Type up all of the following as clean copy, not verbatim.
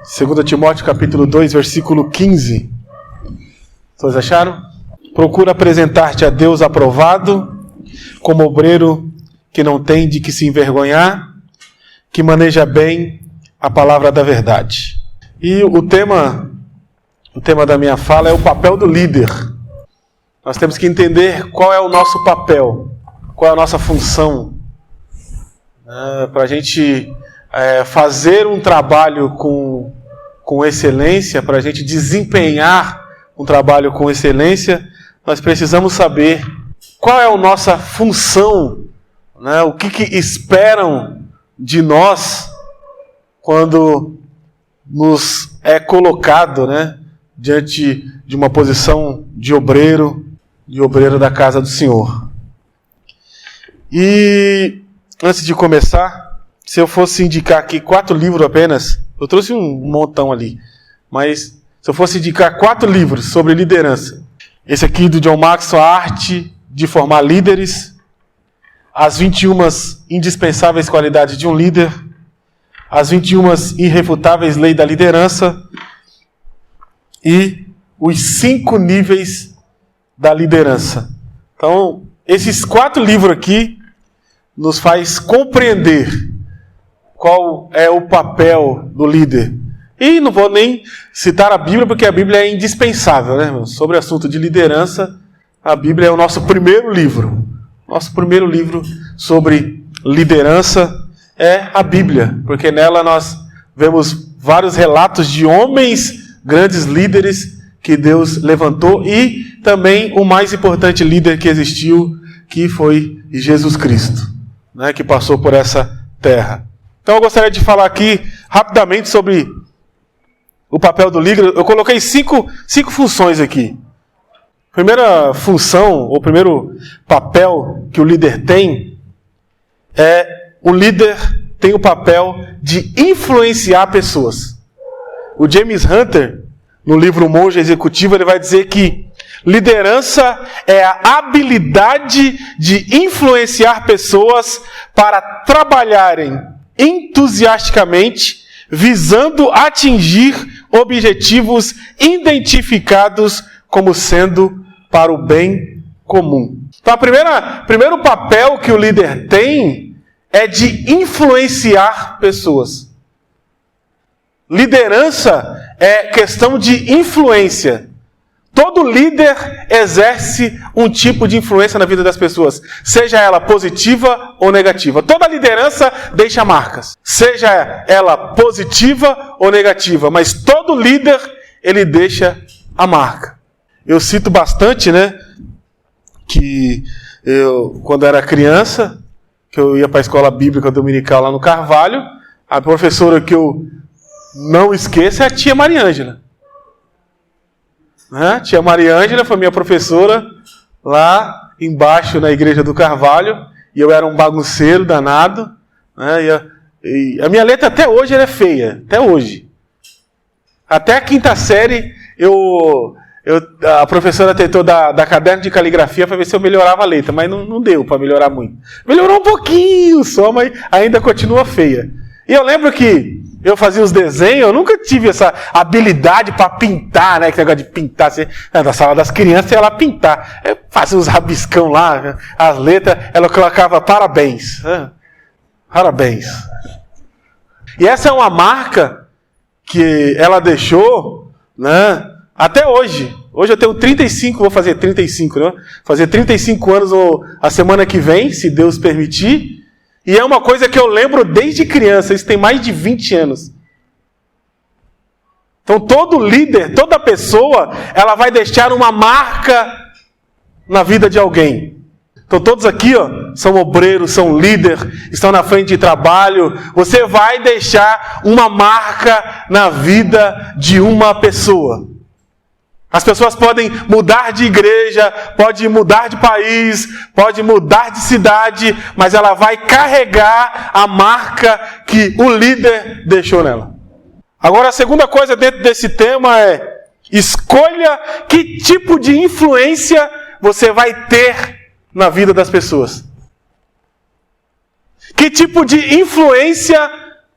2 Timóteo capítulo 2, versículo 15. Vocês acharam? Procura apresentar-te a Deus aprovado, como obreiro que não tem de que se envergonhar, que maneja bem a palavra da verdade. E o tema da minha fala é o papel do líder. Nós temos que entender qual é o nosso papel, qual é a nossa função, para a gente fazer um trabalho com excelência, para a gente desempenhar um trabalho com excelência. Nós precisamos saber qual é a nossa função, né? O que esperam de nós quando nos é colocado, né, diante de uma posição de obreiro da casa do Senhor. E antes de começar, se eu fosse indicar aqui 4 livros apenas, eu trouxe um montão ali, mas se eu fosse indicar 4 livros sobre liderança, esse aqui do John Maxwell, A Arte de Formar Líderes, As 21 Indispensáveis Qualidades de um Líder, As 21 Irrefutáveis Leis da Liderança e Os 5 Níveis da Liderança. Então, esses 4 livros aqui nos faz compreender qual é o papel do líder. E não vou nem citar a Bíblia, porque a Bíblia é indispensável, né? Sobre o assunto de liderança, a Bíblia é o nosso primeiro livro. Nosso primeiro livro sobre liderança é a Bíblia, porque nela nós vemos vários relatos de homens, grandes líderes que Deus levantou, e também o mais importante líder que existiu, que foi Jesus Cristo, né, que passou por essa terra. Então eu gostaria de falar aqui rapidamente sobre o papel do líder. Eu coloquei 5 funções aqui. Primeira função, ou primeiro papel que o líder tem, o líder tem o papel de influenciar pessoas. O James Hunter, no livro O Monge Executivo, ele vai dizer que liderança é a habilidade de influenciar pessoas para trabalharem entusiasticamente, visando atingir objetivos identificados como sendo para o bem comum. Então, primeiro papel que o líder tem é de influenciar pessoas. Liderança é questão de influência. Todo líder exerce um tipo de influência na vida das pessoas, seja ela positiva ou negativa. Toda liderança deixa marcas, seja ela positiva ou negativa, mas todo líder, ele deixa a marca. Eu cito bastante, né, que eu, quando era criança, que eu ia para a escola bíblica dominical lá no Carvalho, a professora que eu não esqueço é a tia Mariângela. Né? Tia Mariângela foi minha professora lá embaixo na igreja do Carvalho, e eu era um bagunceiro danado, né? E a minha letra até hoje ela é feia, até hoje. Até a 5ª série a professora tentou dar caderno de caligrafia para ver se eu melhorava a letra, mas não deu para melhorar muito. Melhorou um pouquinho só, mas ainda continua feia. E eu lembro que eu fazia os desenhos, eu nunca tive essa habilidade para pintar, né? Que negócio de pintar, assim, na sala das crianças, ia lá pintar. Eu fazia uns rabiscão lá, as letras, ela colocava parabéns. Parabéns. E essa é uma marca que ela deixou, né? Até hoje. Hoje eu tenho 35, vou fazer 35, né? Fazer 35 anos a semana que vem, se Deus permitir. E é uma coisa que eu lembro desde criança, isso tem mais de 20 anos. Então todo líder, toda pessoa, ela vai deixar uma marca na vida de alguém. Então todos aqui, são obreiros, são líderes, estão na frente de trabalho. Você vai deixar uma marca na vida de uma pessoa. As pessoas podem mudar de igreja, pode mudar de país, pode mudar de cidade, mas ela vai carregar a marca que o líder deixou nela. Agora, a segunda coisa dentro desse tema é: escolha que tipo de influência você vai ter na vida das pessoas. Que tipo de influência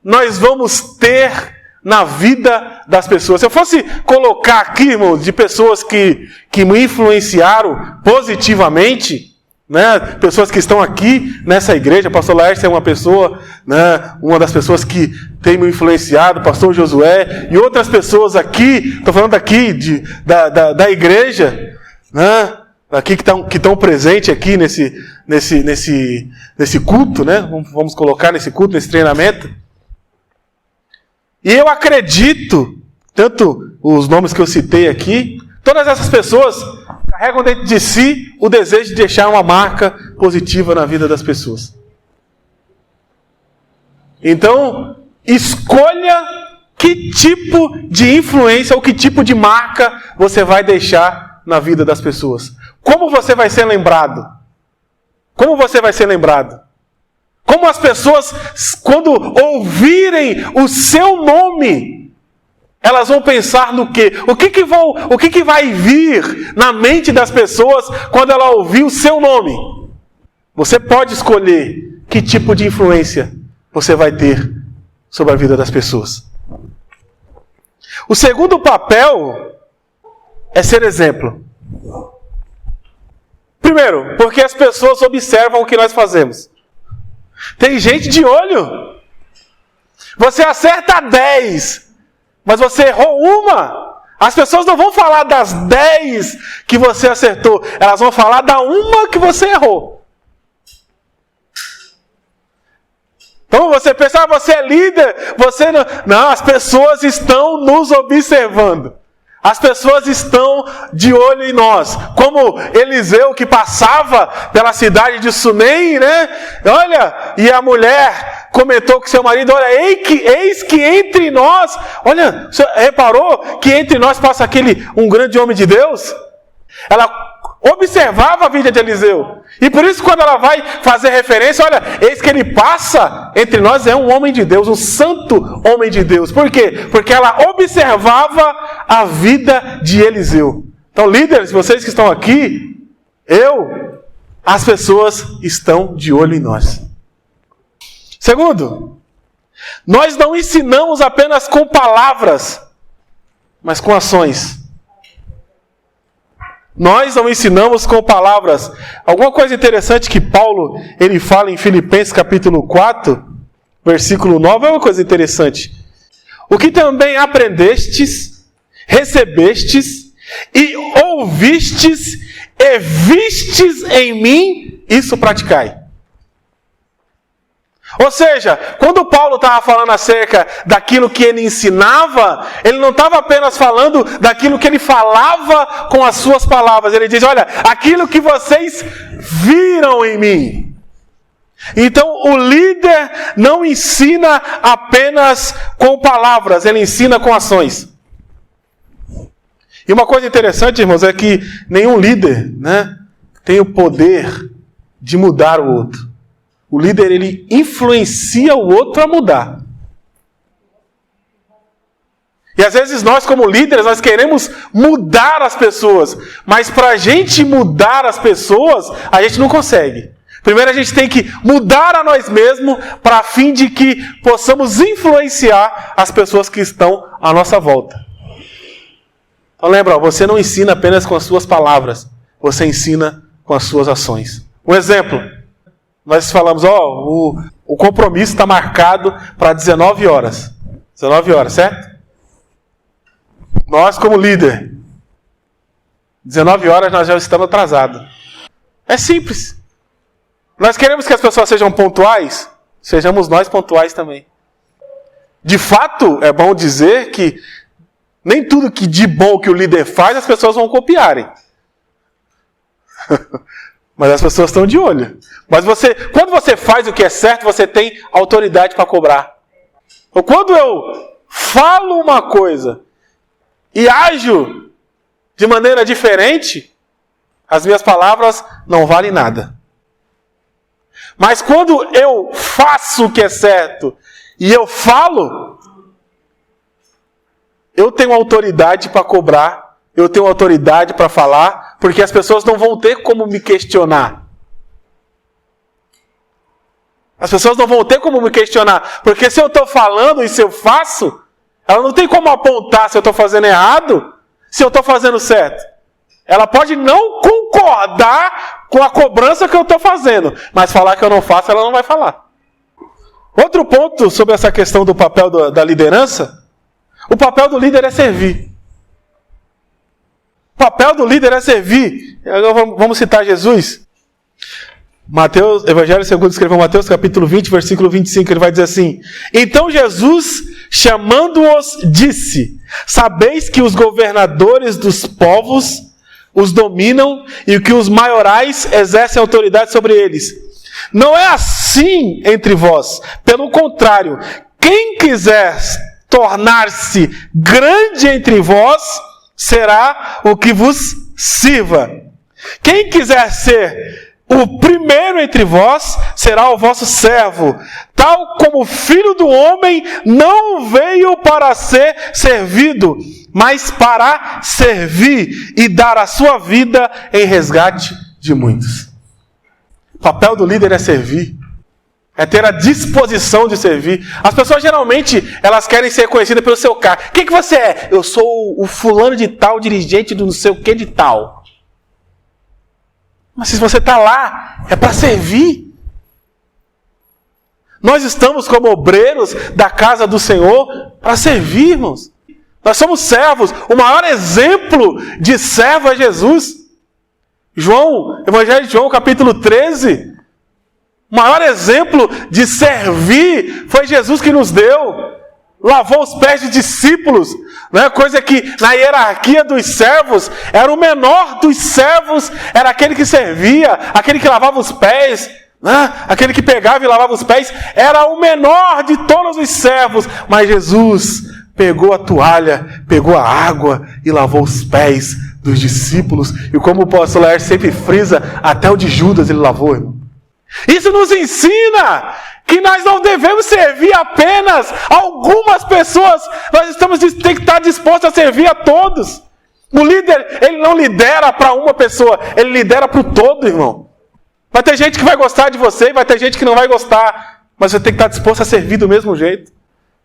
nós vamos ter na vida das pessoas. Se eu fosse colocar aqui, irmãos, de pessoas que me influenciaram positivamente, né, pessoas que estão aqui nessa igreja, o pastor Laércio é uma pessoa, né, uma das pessoas que tem me influenciado, o pastor Josué, e outras pessoas aqui, estou falando aqui da igreja, né, aqui que estão presentes aqui nesse culto, né, vamos colocar nesse culto, nesse treinamento. E eu acredito, tanto os nomes que eu citei aqui, todas essas pessoas carregam dentro de si o desejo de deixar uma marca positiva na vida das pessoas. Então, escolha que tipo de influência ou que tipo de marca você vai deixar na vida das pessoas. Como você vai ser lembrado? Como você vai ser lembrado? Como as pessoas, quando ouvirem o seu nome, elas vão pensar no quê? O que vai vir na mente das pessoas quando ela ouvir o seu nome? Você pode escolher que tipo de influência você vai ter sobre a vida das pessoas. O segundo papel é ser exemplo. Primeiro, porque as pessoas observam o que nós fazemos. Tem gente de olho. Você acerta 10, mas você errou uma. As pessoas não vão falar das 10 que você acertou. Elas vão falar da uma que você errou. Então você pensa, você é líder, você não... Não, as pessoas estão nos observando. As pessoas estão de olho em nós. Como Eliseu que passava pela cidade de Sunem, né? Olha, e a mulher comentou com seu marido, olha, eis que entre nós, olha, você reparou que entre nós passa um grande homem de Deus? Ela observava a vida de Eliseu. E por isso quando ela vai fazer referência, olha, eis que ele passa entre nós, é um homem de Deus, um santo homem de Deus. Por quê? Porque ela observava a vida de Eliseu. Então, líderes, vocês que estão aqui, as pessoas estão de olho em nós. Segundo, nós não ensinamos apenas com palavras, mas com ações. Nós não ensinamos com palavras. Alguma coisa interessante que Paulo ele fala em Filipenses capítulo 4, versículo 9, é uma coisa interessante. O que também aprendestes, recebestes e ouvistes e vistes em mim, isso praticai. Ou seja, quando Paulo estava falando acerca daquilo que ele ensinava, ele não estava apenas falando daquilo que ele falava com as suas palavras. Ele diz, olha, aquilo que vocês viram em mim. Então, o líder não ensina apenas com palavras, ele ensina com ações. E uma coisa interessante, irmãos, é que nenhum líder, né, tem o poder de mudar o outro. O líder, ele influencia o outro a mudar. E às vezes nós, como líderes, nós queremos mudar as pessoas. Mas para a gente mudar as pessoas, a gente não consegue. Primeiro a gente tem que mudar a nós mesmos para a fim de que possamos influenciar as pessoas que estão à nossa volta. Então lembra, você não ensina apenas com as suas palavras. Você ensina com as suas ações. Um exemplo. Nós falamos, o compromisso está marcado para 19 horas. 19 horas, certo? Nós, como líder, 19 horas nós já estamos atrasados. É simples. Nós queremos que as pessoas sejam pontuais, sejamos nós pontuais também. De fato, é bom dizer que nem tudo que de bom que o líder faz, as pessoas vão copiarem. Mas as pessoas estão de olho. Mas quando você faz o que é certo, você tem autoridade para cobrar. Ou quando eu falo uma coisa e ajo de maneira diferente, as minhas palavras não valem nada. Mas quando eu faço o que é certo e eu falo, eu tenho autoridade para cobrar, eu tenho autoridade para falar, porque as pessoas não vão ter como me questionar. As pessoas não vão ter como me questionar, porque se eu estou falando e se eu faço, Ela não tem como apontar se eu estou fazendo errado, se eu estou fazendo certo. Ela pode não concordar com a cobrança que eu estou fazendo, mas falar que eu não faço, ela não vai falar. Outro ponto sobre essa questão do papel da liderança, o papel do líder é servir. O papel do líder é servir. Agora vamos citar Jesus. Mateus, Evangelho segundo escreveu Mateus, capítulo 20, versículo 25, ele vai dizer assim: então Jesus, chamando-os, disse: sabeis que os governadores dos povos os dominam e que os maiorais exercem autoridade sobre eles. Não é assim entre vós. Pelo contrário, quem quiser tornar-se grande entre vós, será o que vos sirva. Quem quiser ser o primeiro entre vós, será o vosso servo. Tal como o Filho do Homem não veio para ser servido, mas para servir e dar a sua vida em resgate de muitos. O papel do líder é servir. É ter a disposição de servir. As pessoas geralmente, elas querem ser conhecidas pelo seu cargo. Quem que você é? Eu sou o fulano de tal, dirigente do não sei o que de tal. Mas se você está lá, é para servir. Nós estamos como obreiros da casa do Senhor para servirmos. Nós somos servos. O maior exemplo de servo é Jesus. Evangelho de João, capítulo 13. O maior exemplo de servir foi Jesus que nos deu. Lavou os pés de discípulos, né? Coisa que na hierarquia dos servos, era o menor dos servos, era aquele que servia, aquele que lavava os pés, né? Aquele que pegava e lavava os pés, era o menor de todos os servos. Mas Jesus pegou a toalha, pegou a água e lavou os pés dos discípulos. E como o apóstolo Laércio sempre frisa, até o de Judas ele lavou, irmão. Isso nos ensina que nós não devemos servir apenas algumas pessoas. Nós tem que estar dispostos a servir a todos. O líder, ele não lidera para uma pessoa, ele lidera para o todo, irmão. Vai ter gente que vai gostar de você e vai ter gente que não vai gostar, mas você tem que estar disposto a servir do mesmo jeito.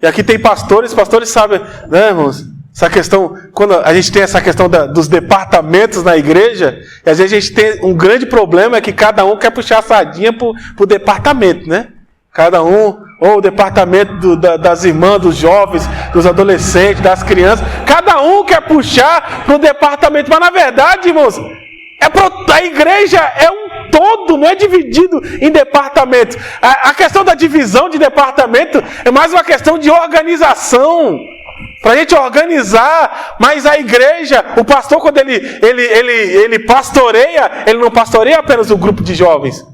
E aqui tem pastores sabem, né, irmãos? Essa questão, quando a gente tem essa questão dos departamentos na igreja, e às vezes a gente tem um grande problema, é que cada um quer puxar a sardinha para o departamento, né? Cada um, ou o departamento das irmãs, dos jovens, dos adolescentes, das crianças, cada um quer puxar para o departamento, mas na verdade, irmãos, a igreja é um todo, não é dividido em departamentos. A questão da divisão de departamento é mais uma questão de organização. Para a gente organizar, mas a igreja, o pastor, quando ele pastoreia, ele não pastoreia apenas o grupo de jovens.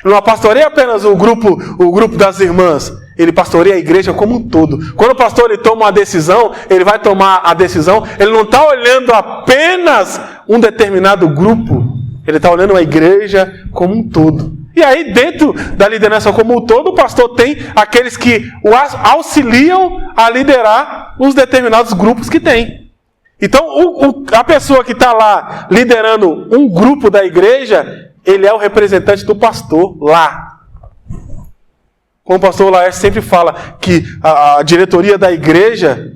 Ele não pastoreia apenas o grupo das irmãs. Ele pastoreia a igreja como um todo. Quando o pastor ele toma uma decisão, ele vai tomar a decisão, ele não está olhando apenas um determinado grupo. Ele está olhando a igreja como um todo. E aí, dentro da liderança como um todo, o pastor tem aqueles que o auxiliam a liderar os determinados grupos que tem. Então, a pessoa que está lá liderando um grupo da igreja, ele é o representante do pastor lá. Como o pastor Laércio sempre fala, que a diretoria da igreja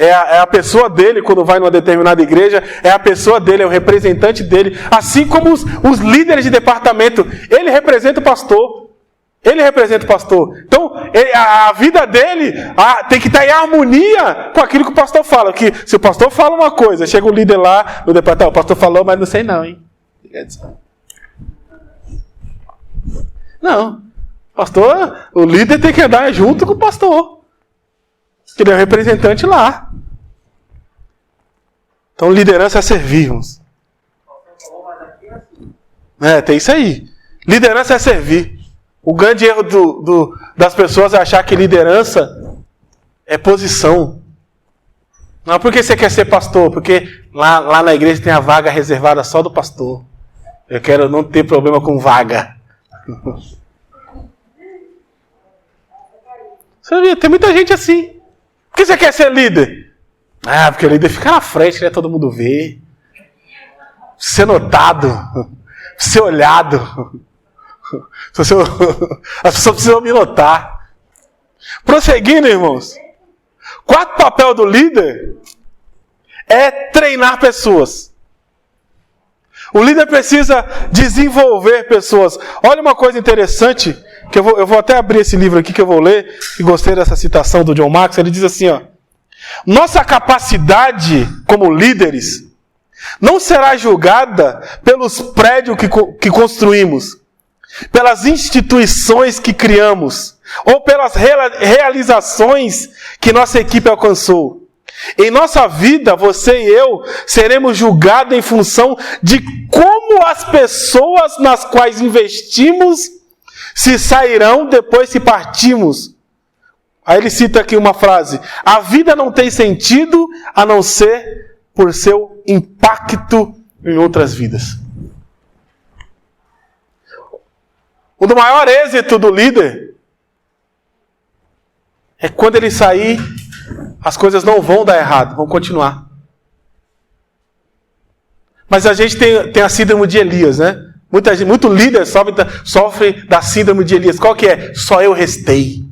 é a pessoa dele, quando vai numa determinada igreja, é a pessoa dele, é o representante dele. Assim como os líderes de departamento, ele representa o pastor. Ele representa o pastor. Então, a vida dele tem que estar em harmonia com aquilo que o pastor fala. Que se o pastor fala uma coisa, chega um líder lá no departamento, o pastor falou, mas não sei não, hein? Não. O líder tem que andar junto com o pastor. Que ele é o representante lá. Então, liderança é servirmos. Tem isso aí. Liderança é servir. O grande erro das pessoas é achar que liderança é posição. Não é porque você quer ser pastor, porque lá na igreja tem a vaga reservada só do pastor. Eu quero não ter problema com vaga. Você vê, tem muita gente assim. Por que você quer ser líder? Porque o líder fica na frente, né? Todo mundo vê. Ser notado. Ser olhado. As pessoas precisam me notar. Prosseguindo, irmãos. Quarto papel do líder é treinar pessoas. O líder precisa desenvolver pessoas. Olha uma coisa interessante, que eu vou até abrir esse livro aqui que eu vou ler, e gostei dessa citação do John Maxwell. Ele diz assim, ó: nossa capacidade como líderes não será julgada pelos prédios que construímos, pelas instituições que criamos, ou pelas realizações que nossa equipe alcançou. Em nossa vida, você e eu seremos julgados em função de como as pessoas nas quais investimos se sairão depois que partimos. Aí ele cita aqui uma frase: a vida não tem sentido a não ser por seu impacto em outras vidas. O do maior êxito do líder é quando ele sair, as coisas não vão dar errado, vão continuar. Mas a gente tem a síndrome de Elias, né? Muito líder sofre da síndrome de Elias. Qual que é? Só eu restei.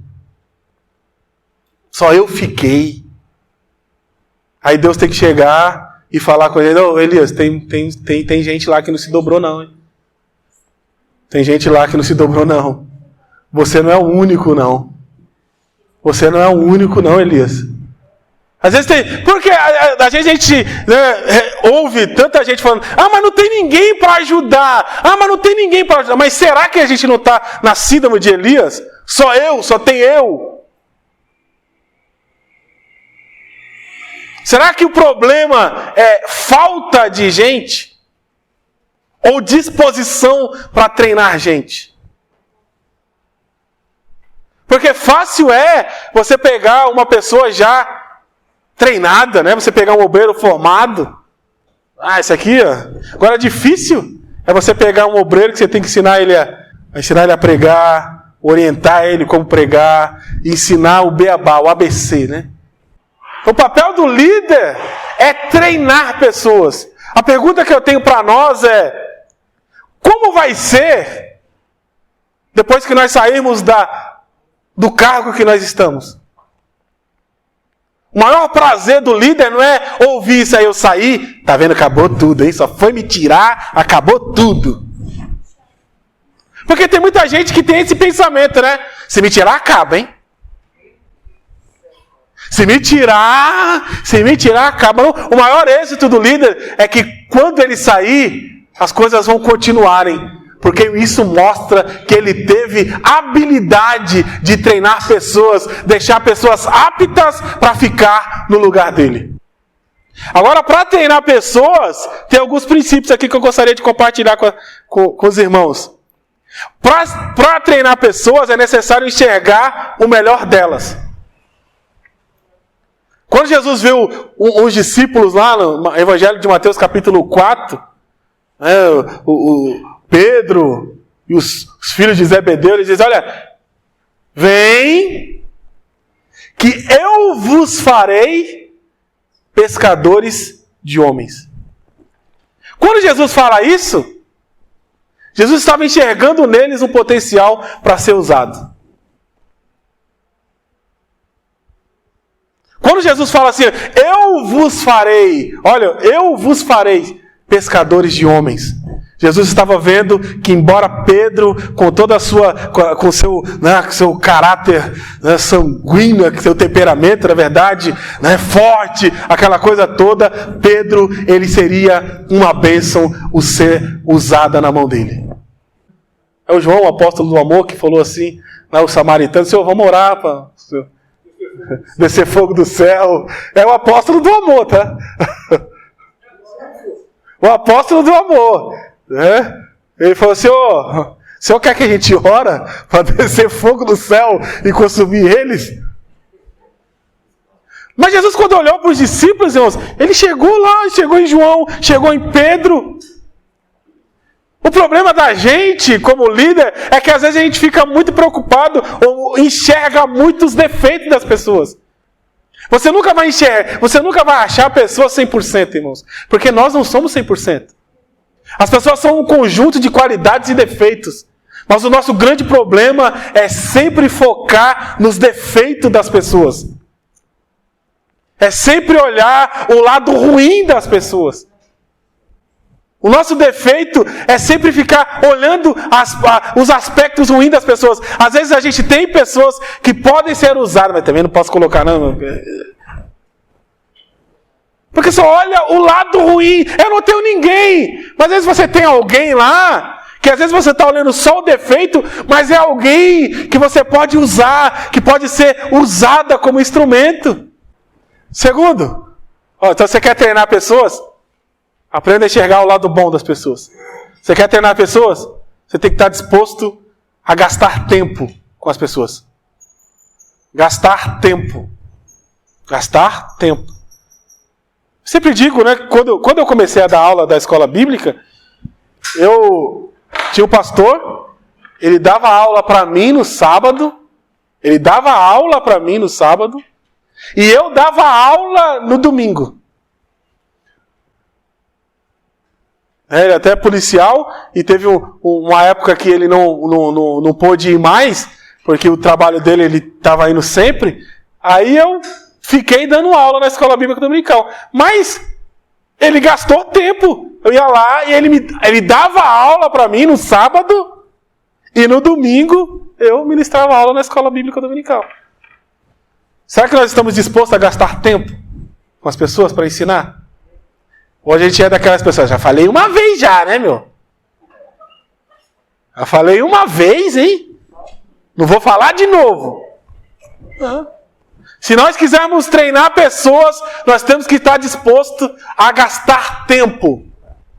Só eu fiquei. Aí Deus tem que chegar e falar com ele: não, Elias, tem gente lá que não se dobrou não, hein? Tem gente lá que não se dobrou não. Você não é o único não. Você não é o único não, Elias. Às vezes tem... Porque a gente ouve tanta gente falando: ah, mas não tem ninguém para ajudar. Ah, mas não tem ninguém para ajudar. Mas será que a gente não está na síndrome de Elias? Só tem eu. Será que o problema é falta de gente? Ou disposição para treinar gente? Porque fácil é você pegar uma pessoa já treinada, né? Você pegar um obreiro formado. Ah, esse aqui, ó. Agora difícil é você pegar um obreiro que você tem que ensinar ele a pregar, orientar ele como pregar, ensinar o beabá, o ABC, né? O papel do líder é treinar pessoas. A pergunta que eu tenho para nós é: como vai ser depois que nós sairmos do cargo que nós estamos? O maior prazer do líder não é ouvir isso aí: eu saí, tá vendo, acabou tudo, hein? Só foi me tirar, acabou tudo. Porque tem muita gente que tem esse pensamento, né? Se me tirar, acaba, hein? Se me tirar, acaba. Não. O maior êxito do líder é que quando ele sair, as coisas vão continuarem. Porque isso mostra que ele teve habilidade de treinar pessoas, deixar pessoas aptas para ficar no lugar dele. Agora, para treinar pessoas, tem alguns princípios aqui que eu gostaria de compartilhar com os irmãos. Para treinar pessoas é necessário enxergar o melhor delas. Quando Jesus viu os discípulos lá no Evangelho de Mateus capítulo 4, o Pedro e os filhos de Zebedeu, ele diz: olha, vem que eu vos farei pescadores de homens. Quando Jesus fala isso, Jesus estava enxergando neles um potencial para ser usado. Quando Jesus fala assim: eu vos farei, olha, eu vos farei pescadores de homens. Jesus estava vendo que, embora Pedro, com toda a sua, com seu caráter, né, sanguíneo, seu temperamento, na verdade, né, forte, aquela coisa toda, Pedro, ele seria uma bênção o ser usada na mão dele. É o João, o apóstolo do amor, que falou assim, né, o samaritano: Senhor, vamos orar para descer fogo do céu. É o apóstolo do amor, tá? O apóstolo do amor. Né? Ele falou: Senhor quer que a gente ora para descer fogo do céu e consumir eles? Mas Jesus, quando olhou para os discípulos, irmãos, ele chegou lá, chegou em João, chegou em Pedro. O problema da gente, como líder, é que às vezes a gente fica muito preocupado ou enxerga muitos defeitos das pessoas. Você nunca vai achar a pessoa 100%, irmãos. Porque nós não somos 100%. As pessoas são um conjunto de qualidades e defeitos. Mas o nosso grande problema é sempre focar nos defeitos das pessoas. É sempre olhar o lado ruim das pessoas. O nosso defeito é sempre ficar olhando os aspectos ruins das pessoas. Às vezes a gente tem pessoas que podem ser usadas, mas também não posso colocar, não. Porque só olha o lado ruim. Eu não tenho ninguém. Mas às vezes você tem alguém lá, que às vezes você está olhando só o defeito, mas é alguém que você pode usar, que pode ser usada como instrumento. Segundo, então você quer treinar pessoas? Aprenda a enxergar o lado bom das pessoas. Você quer treinar pessoas? Você tem que estar disposto a gastar tempo com as pessoas. Gastar tempo. Gastar tempo. Sempre digo, né? Quando eu comecei a dar aula da escola bíblica, eu tinha um pastor, ele dava aula para mim no sábado, e eu dava aula no domingo. Ele até é policial, e teve uma época que ele não pôde ir mais, porque o trabalho dele ele estava indo sempre. Aí eu fiquei dando aula na escola bíblica dominical. Mas ele gastou tempo. Eu ia lá e ele dava aula para mim no sábado, e no domingo eu ministrava aula na escola bíblica dominical. Será que nós estamos dispostos a gastar tempo com as pessoas para ensinar? Ou a gente é daquelas pessoas, já falei uma vez já, né, meu? Já falei uma vez, hein? Não vou falar de novo. Se nós quisermos treinar pessoas, nós temos que estar disposto a gastar tempo.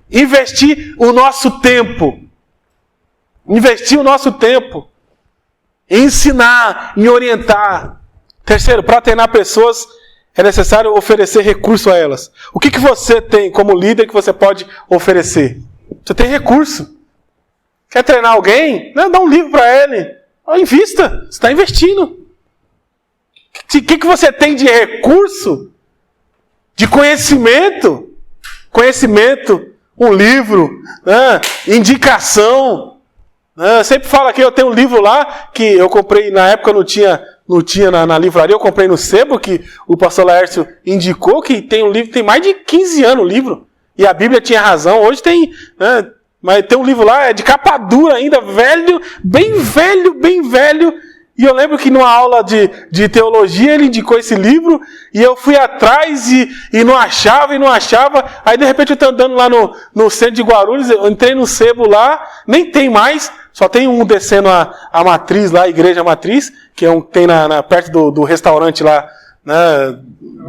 Investir o nosso tempo. Investir o nosso tempo. Em ensinar, em orientar. Terceiro, para treinar pessoas, é necessário oferecer recurso a elas. O que você tem como líder que você pode oferecer? Você tem recurso. Quer treinar alguém? Dá um livro para ele. Invista. Você está investindo. O que você tem de recurso? De conhecimento? Conhecimento, um livro, indicação. Eu sempre falo aqui, eu tenho um livro lá que eu comprei, na época não tinha na livraria, eu comprei no sebo, que o pastor Laércio indicou, que tem um livro, tem mais de 15 anos o livro. E a Bíblia tinha razão, hoje tem, mas tem um livro lá, é de capa dura ainda, velho, bem velho. E eu lembro que numa aula de teologia ele indicou esse livro, e eu fui atrás e não achava. Aí de repente eu estou andando lá no centro de Guarulhos, eu entrei no sebo lá, nem tem mais, só tem um descendo a matriz lá, a igreja matriz, que é tem perto do restaurante lá, né,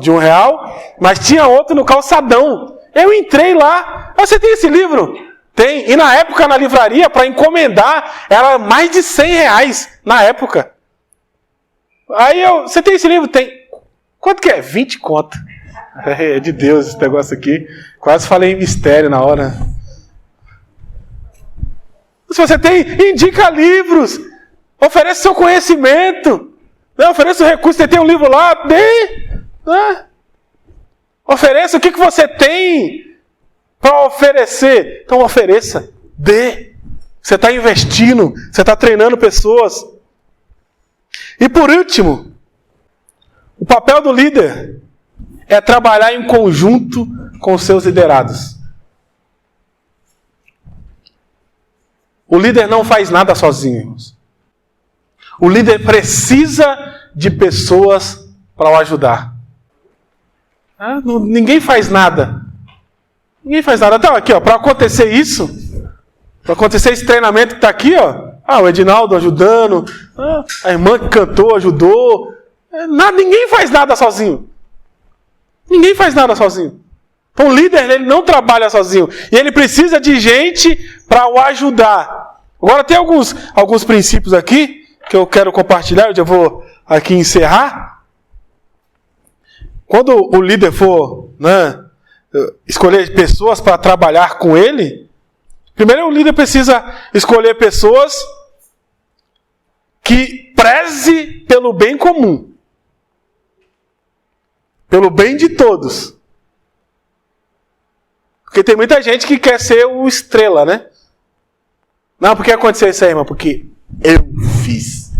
de R$1, mas tinha outro no calçadão. Eu entrei lá, você tem esse livro? Tem, e na época na livraria, para encomendar, era mais de R$100 na época. Aí você tem esse livro? Tem. Quanto que é? 20 conto. É de Deus esse negócio aqui. Quase falei em mistério na hora. Se você tem, indica livros. Ofereça seu conhecimento. Ofereça o recurso. Você tem um livro lá? Dê. Ofereça o que você tem para oferecer. Então ofereça. Dê. Você está investindo. Você está treinando pessoas. E por último, o papel do líder é trabalhar em conjunto com os seus liderados. O líder não faz nada sozinho, irmãos. O líder precisa de pessoas para o ajudar. Ninguém faz nada. Então aqui, para acontecer isso, para acontecer esse treinamento que está aqui, o Edinaldo ajudando, a irmã que cantou ajudou. Ninguém faz nada sozinho. Ninguém faz nada sozinho. Então o líder ele não trabalha sozinho. E ele precisa de gente para o ajudar. Agora tem alguns princípios aqui que eu quero compartilhar. Eu já vou aqui encerrar. Quando o líder for escolher pessoas para trabalhar com ele, primeiro o líder precisa escolher pessoas que preze pelo bem comum. Pelo bem de todos. Porque tem muita gente que quer ser o estrela, né? Não, por que aconteceu isso aí, irmão? Porque eu fiz.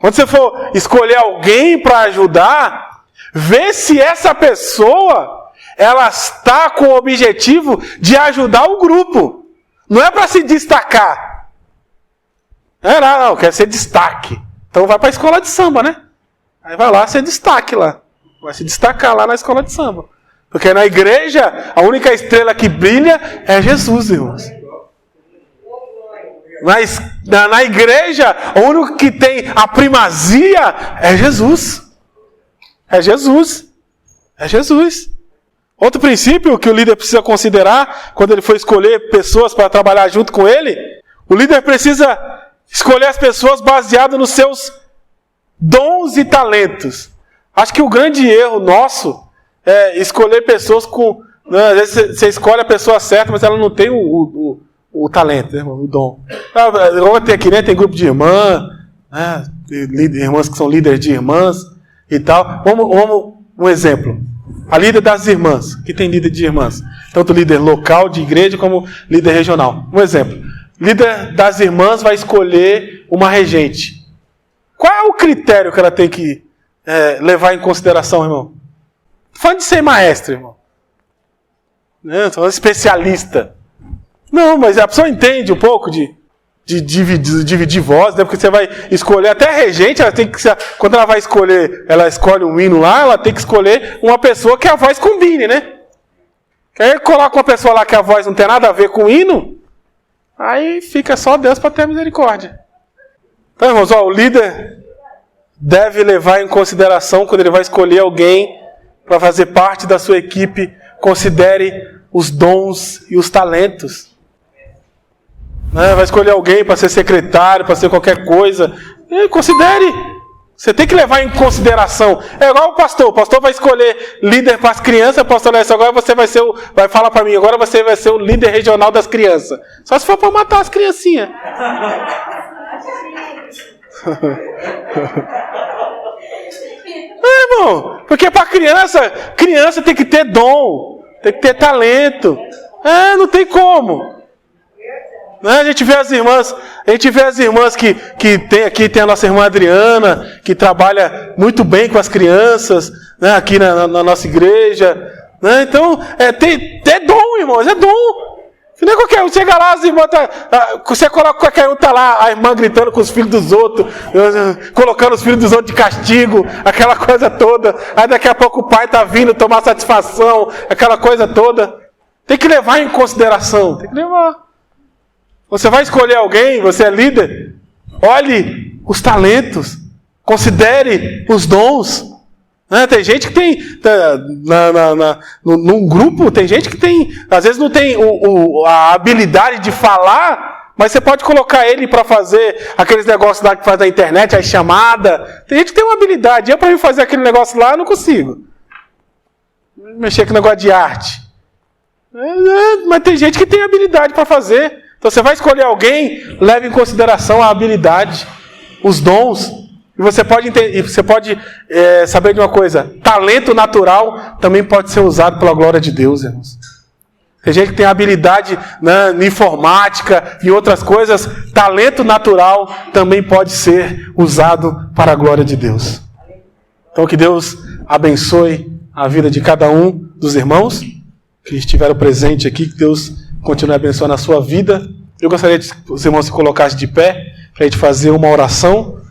Quando você for escolher alguém para ajudar, vê se essa pessoa, ela está com o objetivo de ajudar o grupo. Não é para se destacar. Não, quer ser destaque. Então vai para a escola de samba, né? Aí vai lá ser destaque lá. Vai se destacar lá na escola de samba. Porque na igreja, a única estrela que brilha é Jesus, irmãos. Mas na igreja, o único que tem a primazia é Jesus. É Jesus. É Jesus. Outro princípio que o líder precisa considerar quando ele for escolher pessoas para trabalhar junto com ele, o líder precisa escolher as pessoas baseado nos seus dons e talentos. Acho que o grande erro nosso é escolher pessoas com... Às vezes você escolhe a pessoa certa, mas ela não tem o talento, né, o dom. Tem aqui, né? Tem grupo de irmã, né, irmãs que são líderes de irmãs e tal. Vamos um exemplo. A líder das irmãs, que tem líder de irmãs. Tanto líder local de igreja como líder regional. Um exemplo. Líder das irmãs vai escolher uma regente. Qual é o critério que ela tem que levar em consideração, irmão? Falando de ser maestro, irmão. Não, sou especialista. Não, mas a pessoa entende um pouco de dividir voz, né? Porque você vai escolher até a regente, ela tem que, quando ela vai escolher, ela escolhe um hino lá, ela tem que escolher uma pessoa que a voz combine, né? Aí coloca uma pessoa lá que a voz não tem nada a ver com o hino, aí fica só Deus para ter misericórdia. Então, irmãos, o líder deve levar em consideração, quando ele vai escolher alguém para fazer parte da sua equipe, considere os dons e os talentos. Vai escolher alguém para ser secretário, para ser qualquer coisa. Considere. Você tem que levar em consideração. É igual o pastor. O pastor vai escolher líder para as crianças. O pastor vai dizer, agora você vai falar para mim, agora você vai ser o líder regional das crianças. Só se for para matar as criancinhas. Irmão, porque para criança tem que ter dom, tem que ter talento. Não tem como. A gente vê as irmãs que tem aqui, tem a nossa irmã Adriana, que trabalha muito bem com as crianças, né, aqui na nossa igreja. Né? Então, é dom, irmãos, é dom. Não é qualquer um. Chega lá, as irmãs, você coloca qualquer um, tá lá, a irmã gritando com os filhos dos outros, colocando os filhos dos outros de castigo, aquela coisa toda. Aí daqui a pouco o pai tá vindo tomar satisfação, aquela coisa toda. Tem que levar em consideração, tem que levar. Você vai escolher alguém, você é líder, olhe os talentos, considere os dons. Tem gente que tem, num grupo, tem gente que tem, às vezes não tem a habilidade de falar, mas você pode colocar ele para fazer aqueles negócios lá que faz na internet, a chamada. Tem gente que tem uma habilidade, eu para mim fazer aquele negócio lá, eu não consigo. Mexer com negócio de arte. Mas tem gente que tem habilidade para fazer. Então você vai escolher alguém, leve em consideração a habilidade, os dons. E você pode saber de uma coisa: talento natural também pode ser usado pela glória de Deus, irmãos. Tem gente que tem habilidade em informática e outras coisas. Talento natural também pode ser usado para a glória de Deus. Então que Deus abençoe a vida de cada um dos irmãos que estiveram presentes aqui. Que Deus continue abençoando a sua vida. Eu gostaria que os irmãos se colocassem de pé para a gente fazer uma oração.